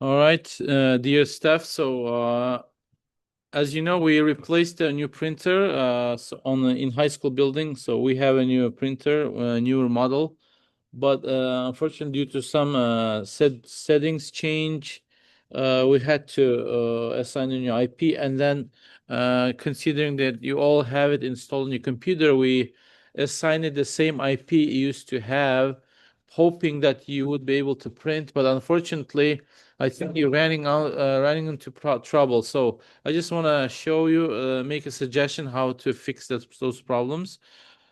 All right, dear staff. So, as you know, we replaced a new printer in high school building. So we have a new printer, a newer model. But unfortunately, due to some settings change, we had to assign a new IP. And then, considering that you all have it installed on your computer, we assigned it the same IP you used to have, hoping that you would be able to print. But unfortunately, I think you're running into trouble. So I just want to show you, make a suggestion how to fix those problems.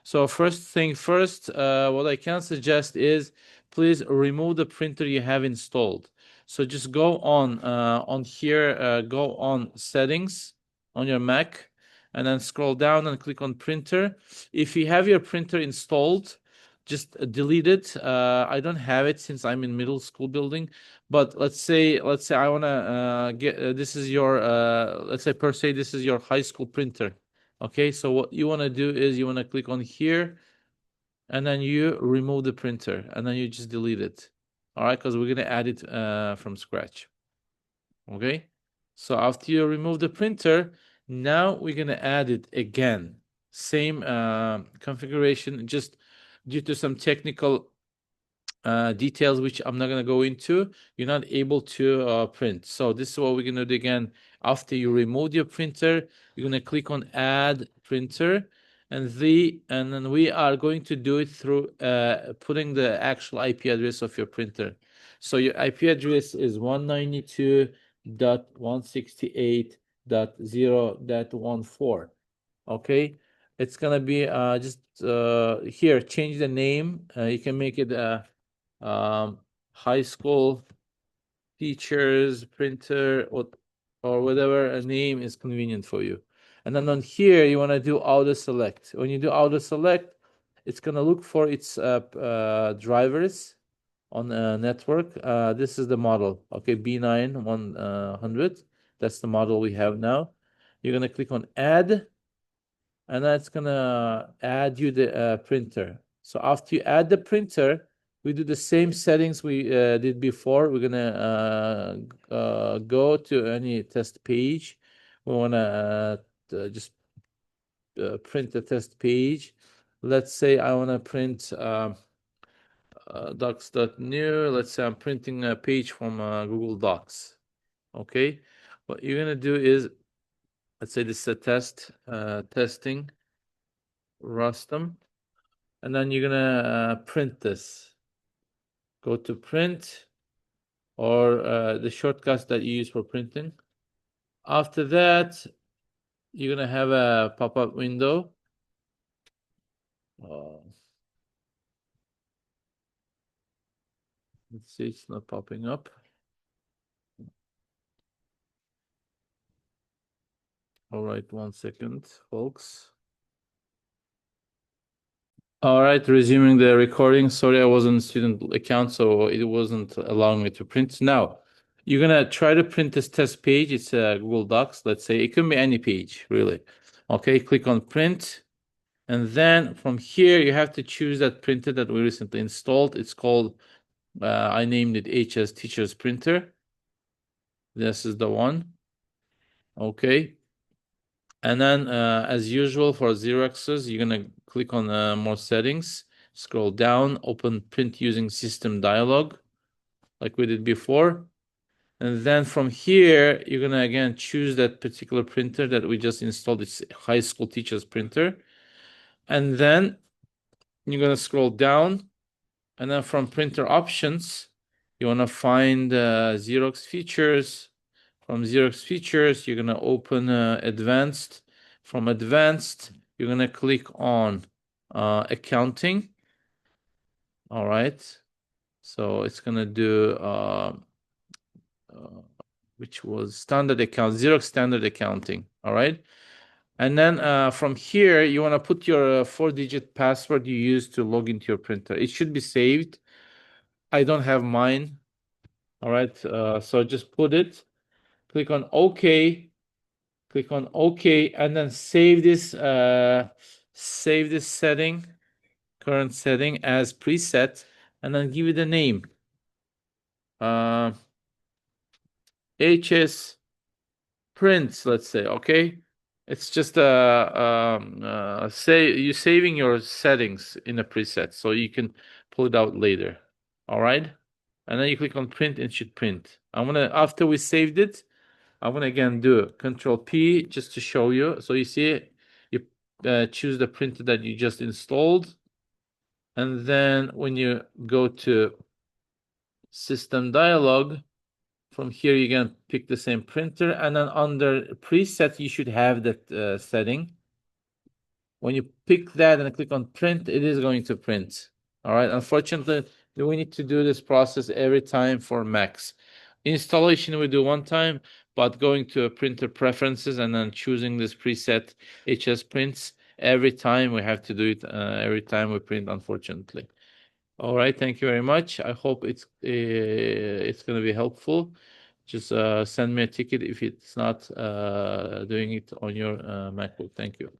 So first thing first, what I can suggest is please remove the printer you have installed. So just go on here, go on settings on your Mac, and then scroll down and click on printer. If you have your printer installed, just delete it. I don't have it since I'm in middle school building, but let's say I want to get this is your let's say per se this is your high school printer. Okay, so what you want to do is you want to click on here and then you remove the printer and then you just delete it. All right, because we're going to add it from scratch. Okay, so after you remove the printer, now we're going to add it again. Same configuration, just due to some technical details which I'm not going to go into, you're not able to print. So this is what we're going to do again. After you remove your printer, you're going to click on add printer, and then we are going to do it through putting the actual IP address of your printer. So your IP address is 192.168.0.14. Okay, it's gonna be just here. Change the name. You can make it high school teachers printer or whatever a name is convenient for you. And then on here you want to do auto select. When you do auto select, it's gonna look for its drivers on a network. This is the model. Okay, B9100. That's the model we have now. You're gonna click on add, and that's gonna add you the printer. So after you add the printer, we do the same settings we did before. We're gonna go to any test page. We wanna just print the test page. Let's say I wanna print docs.new. Let's say I'm printing a page from Google Docs. Okay, what you're gonna do is, let's say this is a testing Rustum. And then you're gonna print this. Go to print or the shortcuts that you use for printing. After that, you're gonna have a pop-up window. Let's see, it's not popping up. All right, 1 second, folks. All right, resuming the recording. Sorry, I was on student account, so it wasn't allowing me to print. Now, you're gonna try to print this test page. It's a Google Docs. Let's say it can be any page, really. Okay, click on print. And then from here, you have to choose that printer that we recently installed. It's called, I named it HS Teachers Printer. This is the one. Okay. And then, as usual for Xeroxes, you're going to click on more settings, scroll down, open print using system dialog, like we did before. And then from here, you're going to again choose that particular printer that we just installed. It's high school teachers printer. And then you're going to scroll down. And then from printer options, you want to find Xerox features. From Xerox features, you're going to open advanced. From advanced, you're going to click on accounting. All right. So it's going to do which was standard account, Xerox standard accounting. All right. And then from here, you want to put your 4-digit password you use to log into your printer. It should be saved. I don't have mine. All right, so just put it, click on OK, and then save this setting, current setting as preset, and then give it a name. HS prints, let's say, okay? It's just say you're saving your settings in a preset so you can pull it out later. All right? And then you click on print and it should print. After we saved it, I'm gonna again do Control P just to show you. So you see, you choose the printer that you just installed. And then when you go to System Dialog, from here you can pick the same printer, and then under preset you should have that setting. When you pick that and click on print, it is going to print. All right. Unfortunately, we need to do this process every time for Macs. Installation we do one time, but going to printer preferences and then choosing this preset HS prints every time we have to do it every time we print, unfortunately. All right, thank you very much. I hope it's going to be helpful. Just send me a ticket if it's not doing it on your MacBook. Thank you.